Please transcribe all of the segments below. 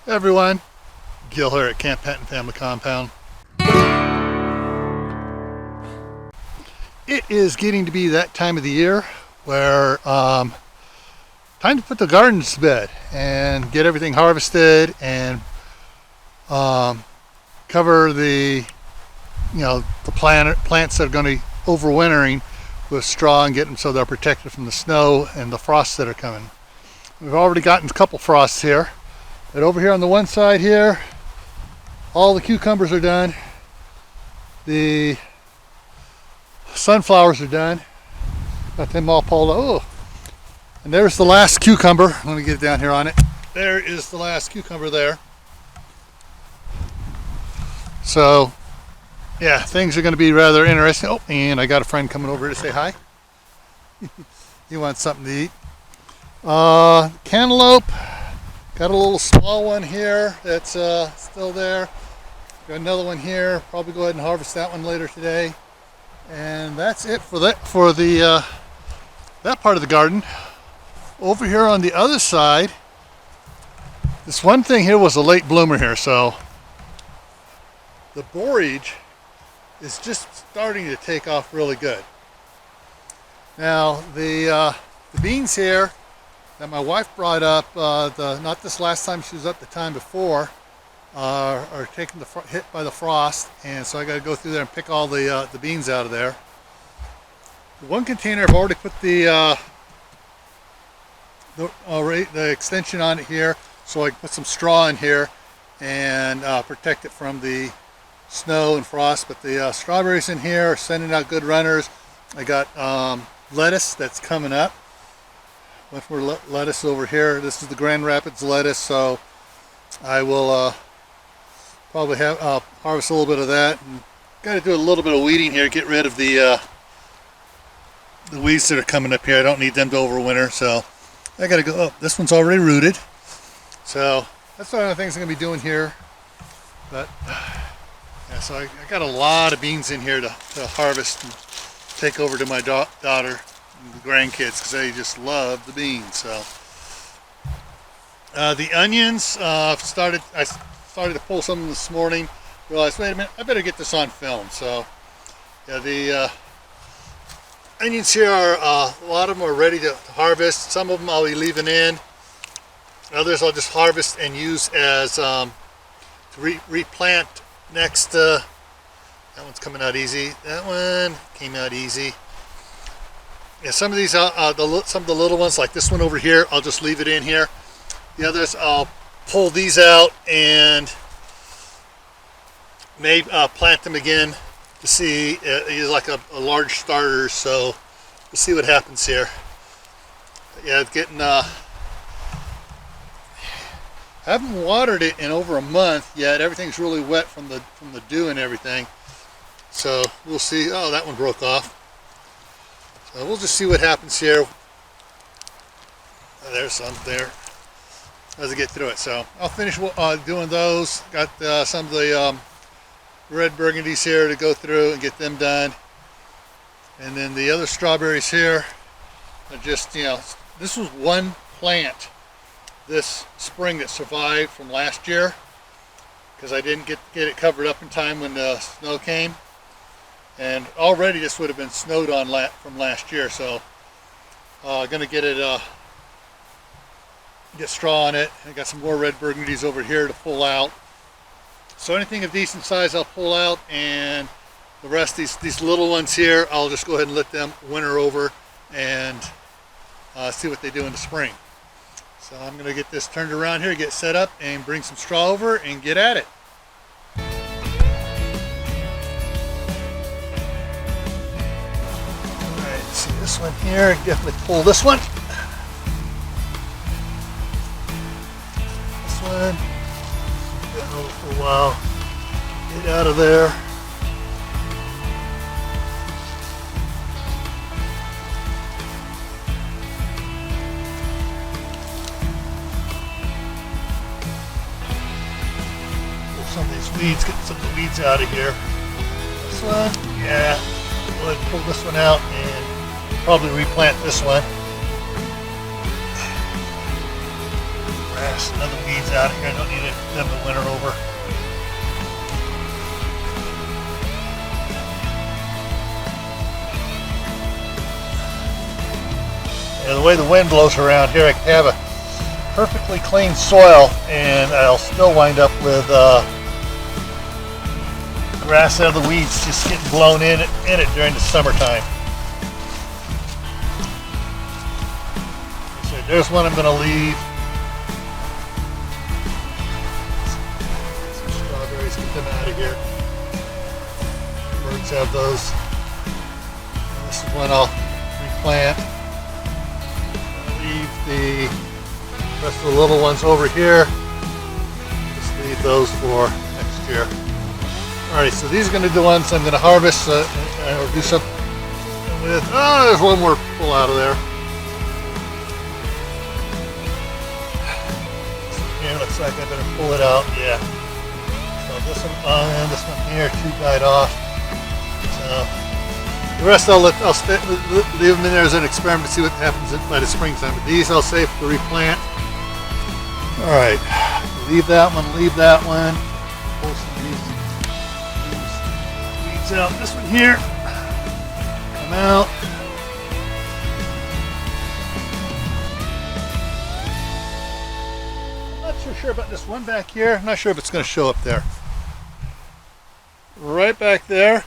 Hey everyone, Gil here at Camp Penton Family Compound. It is getting to be that time of the year where time to put the gardens to bed and get everything harvested and cover the plants that are going to be overwintering with straw and get them so they're protected from the snow and the frosts that are coming. We've already gotten a couple frosts here. But over here on the one side here, all the cucumbers are done. The sunflowers are done. Got them all pulled. Oh, and there's the last cucumber. Let me get down here on it. There is the last cucumber there. So, yeah, things are going to be rather interesting. Oh, and I got a friend coming over to say hi. He wants something to eat. Cantaloupe. Got a little small one here that's still there. Got another one here. Probably go ahead and harvest that one later today. And that's it for that part of the garden. Over here on the other side, this one thing here was a late bloomer here, so the borage is just starting to take off really good. Now the beans here that my wife brought up, not this last time, she was up the time before, are taking hit by the frost, and so I got to go through there and pick all the beans out of there. The one container I've already put the extension on it here, so I can put some straw in here and protect it from the snow and frost. But the strawberries in here are sending out good runners. I got lettuce that's coming up. Much more lettuce over here. This is the Grand Rapids lettuce, so I will probably have harvest a little bit of that. And got to do a little bit of weeding here, get rid of the weeds that are coming up here. I don't need them to overwinter, so I got to go. Oh, this one's already rooted, so that's one of the things I'm going to be doing here. But yeah, so I got a lot of beans in here to harvest and take over to my daughter and the grandkids, because they just love the beans. So the onions, I started to pull some this morning. Realized, wait a minute, I better get this on film. So yeah, the onions here are a lot of them are ready to harvest. Some of them I'll be leaving in. Others I'll just harvest and use as to replant next. That one's coming out easy. That one came out easy. Yeah, some of these, some of the little ones, like this one over here, I'll just leave it in here. The others, I'll pull these out and may plant them again to see. He's like a large starter, so we'll see what happens here. Yeah, it's getting. Haven't watered it in over a month yet. Everything's really wet from the dew and everything. So we'll see. Oh, that one broke off. So we'll just see what happens here. Oh, there's some there as I get through it. So I'll finish doing those. Got some of the red burgundies here to go through and get them done. And then the other strawberries here are just, this was one plant this spring that survived from last year, because I didn't get it covered up in time when the snow came. And already this would have been snowed on from last year, so going to get it, get straw on it. I got some more red burgundies over here to pull out. So anything of decent size I'll pull out, and the rest, these little ones here, I'll just go ahead and let them winter over and see what they do in the spring. So I'm going to get this turned around here, get set up, and bring some straw over and get at it. See this one here, definitely pull this one. This one, been over for a while. Get out of there. Pull some of these weeds, get some of the weeds out of here. This one, yeah. Go ahead and pull this one out and probably replant this one. Grass and other weeds out of here, don't need it. them to winter over. And the way the wind blows around here, I can have a perfectly clean soil and I'll still wind up with grass out of the weeds just getting blown in it during the summertime. So there's one I'm going to leave. Some strawberries, get them out of here. Birds have those. And this is one I'll replant. Leave the rest of the little ones over here. Just leave those for next year. Alright, so these are going to be the ones I'm going to harvest or do something with. Oh, there's one more pull out of there. Here looks like I better pull it out. Yeah. So this one and this one here, two died off. So the rest I'll leave them in there as an experiment to see what happens by the springtime. But these I'll save to replant. Alright, leave that one, pull some of these weeds out. This one here, come out. I'm not so sure about this one back here. I'm not sure if it's going to show up there. Right back there,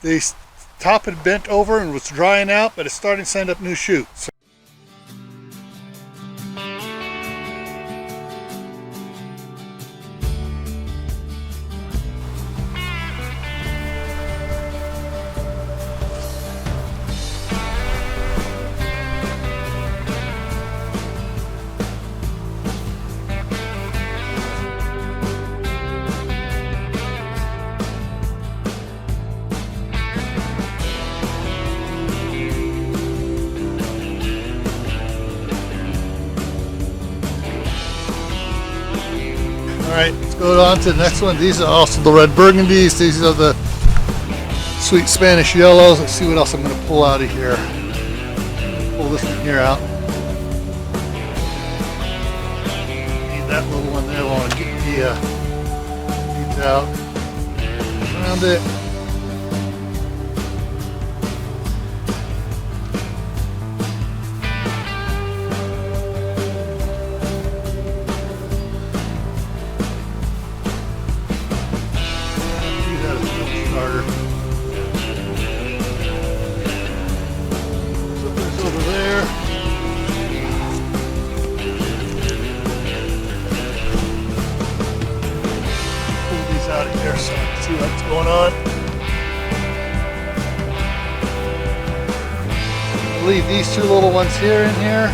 the top had bent over and was drying out, but it's starting to send up new shoots. Alright, let's go on to the next one. These are also the red burgundies. These are the sweet Spanish yellows. Let's see what else I'm going to pull out of here. Pull this one here out. Need that little one there. I want to get the seeds out. Around it. Out of here so I can see what's going on. I'll leave these two little ones here in here.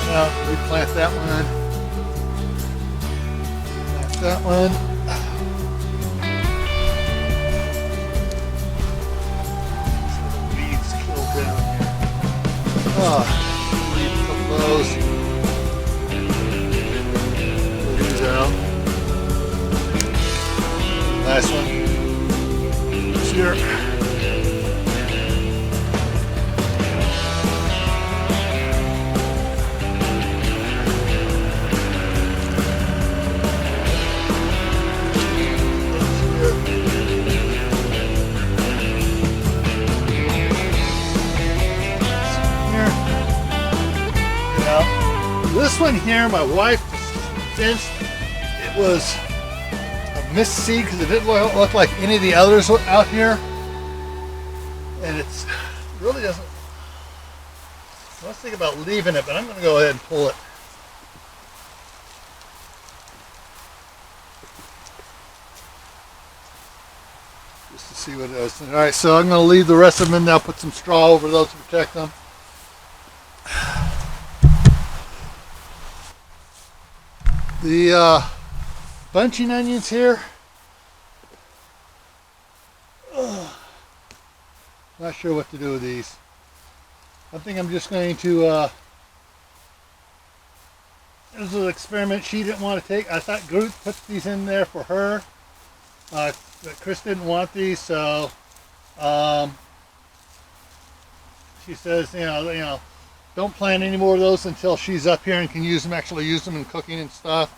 Now replant that one. Plant that one. Some of the weeds killed down here. Oh, leave a couple of those. Out. Nice one. Here. Now, this one here, my wife fenced. It was a missed seed because it didn't look like any of the others out here, and it's really doesn't. I was thinking about leaving it, but I'm going to go ahead and pull it. Just to see what it is. All right, so I'm going to leave the rest of them in now. Put some straw over those to protect them. The bunching onions here. Not sure what to do with these. I think I'm just going to, this is an experiment she didn't want to take. I thought Groot put these in there for her. But Chris didn't want these, so she says, you know, don't plant any more of those until she's up here and can actually use them in cooking and stuff.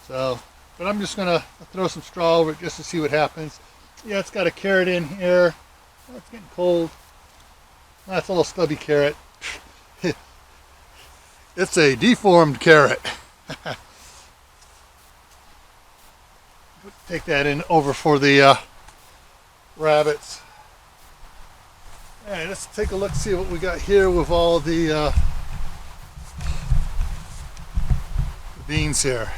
So, but I'm just gonna throw some straw over it just to see what happens. Yeah, it's got a carrot in here. Oh, it's getting cold. That's a little stubby carrot. It's a deformed carrot. Take that in over for the rabbits. All right, let's take a look, see what we got here with all the beans here.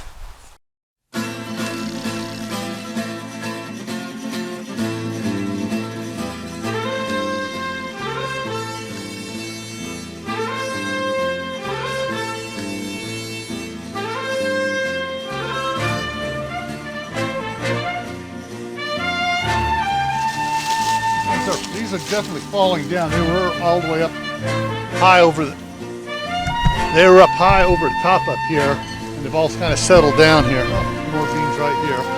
These are definitely falling down. They were all the way up high over the, they were up high over the top up here, and they've all kind of settled down here. Oh, more beans right here.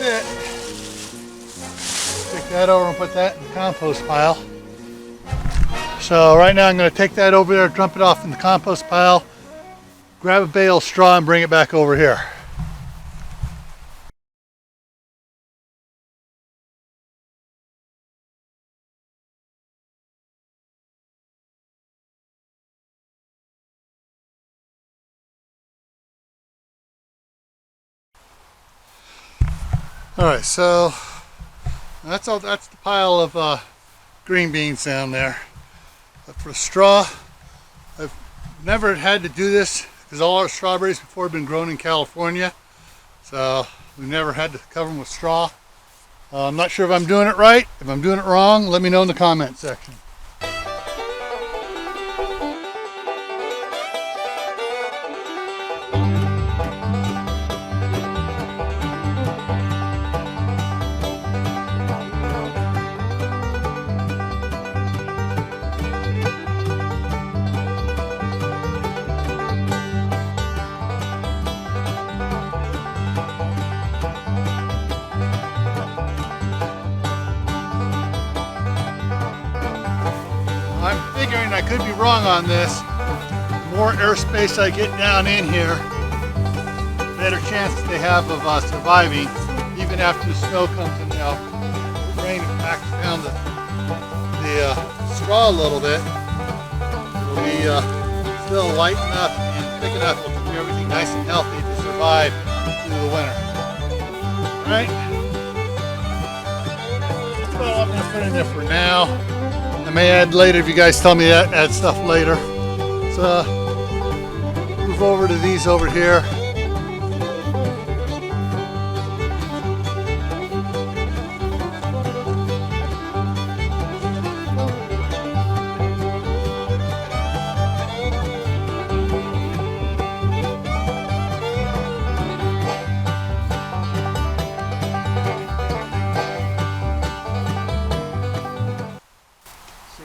It. Take that over and put that in the compost pile. So right now I'm going to take that over there, dump it off in the compost pile, grab a bale of straw and bring it back over here. Alright, so that's all. That's the pile of green beans down there. But for straw, I've never had to do this because all our strawberries before have been grown in California. So we've never had to cover them with straw. I'm not sure if I'm doing it right. If I'm doing it wrong, let me know in the comment section. I'm figuring I could be wrong on this. The more airspace I get down in here, the better chance they have of surviving, even after the snow comes and the rain packs down the straw a little bit. It'll be still light enough and thick enough to keep everything nice and healthy to survive through the winter. All right. Well, I'm going to put in there for now. I may add later if you guys tell me to add stuff later. So move over to these over here.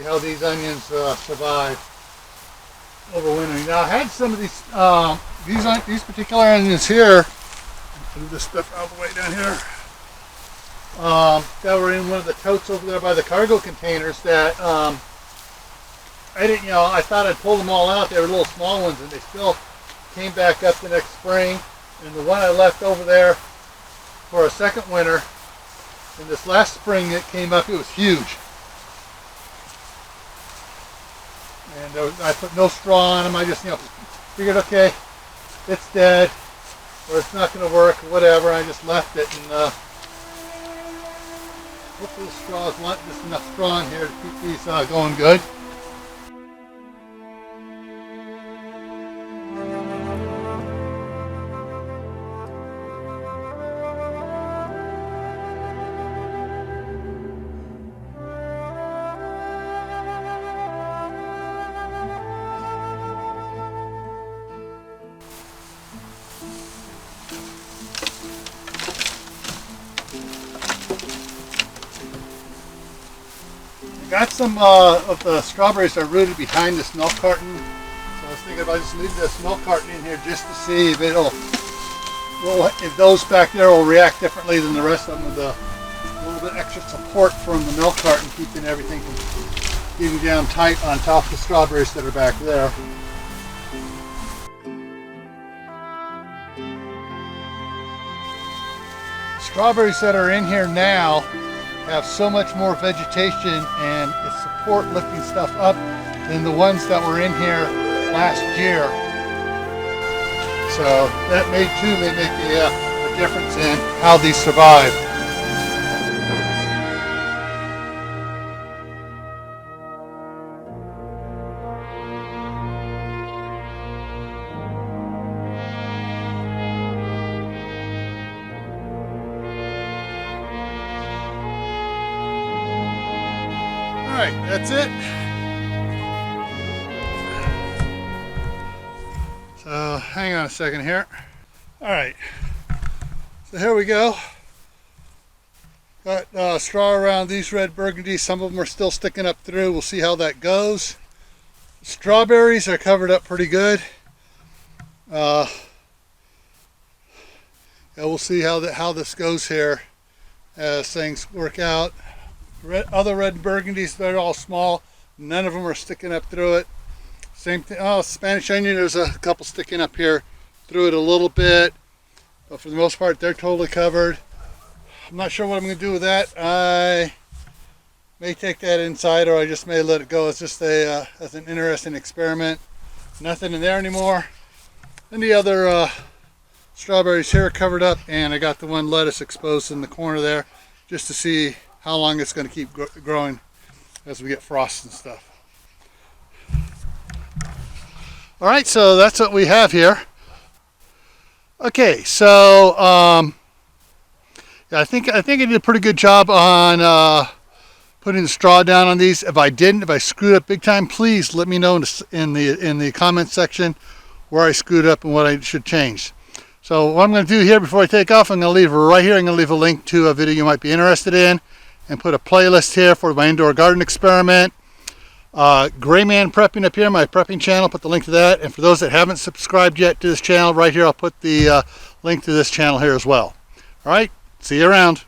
how these onions survive overwintering. Now I had some of these particular onions here. Move this stuff all the way down here. That were in one of the totes over there by the cargo containers that I didn't, I thought I'd pull them all out. They were little small ones, and they still came back up the next spring. And the one I left over there for a second winter, and this last spring it came up, it was huge. And I put no straw on them. I just, figured, okay, it's dead, or it's not going to work, or whatever. I just left it, and hopefully the straw is just enough straw in here to keep these going good. Got some of the strawberries that are rooted behind this milk carton, so I was thinking about just leaving this milk carton in here just to see if if those back there will react differently than the rest of them, with a little bit extra support from the milk carton, keeping everything from getting down tight on top of the strawberries that are back there. Strawberries that are in here now have so much more vegetation and support lifting stuff up than the ones that were in here last year. So that may make a difference in how these survive. Alright, that's it. So hang on a second here. Alright, so here we go. Got straw around these red burgundies. Some of them are still sticking up through. We'll see how that goes. Strawberries are covered up pretty good. Yeah, we'll see how this goes here as things work out. Other red burgundies, they're all small. None of them are sticking up through it. Same thing. Oh, Spanish onion, there's a couple sticking up here through it a little bit, but for the most part they're totally covered. I'm not sure what I'm going to do with that. I may take that inside, or I just may let it go. It's just as an interesting experiment. Nothing in there anymore. And the other strawberries here are covered up, and I got the one lettuce exposed in the corner there just to see how long it's going to keep growing as we get frost and stuff. All right, so that's what we have here. Okay, so yeah, I think I did a pretty good job on putting the straw down on these. If I screwed up big time, please let me know in the comment section where I screwed up and what I should change. So what I'm going to do here before I take off, I'm going to leave right here. I'm going to leave a link to a video you might be interested in, and put a playlist here for my indoor garden experiment. Gray Man Prepping up here, my prepping channel, put the link to that. And for those that haven't subscribed yet to this channel, right here I'll put the link to this channel here as well. All right, see you around.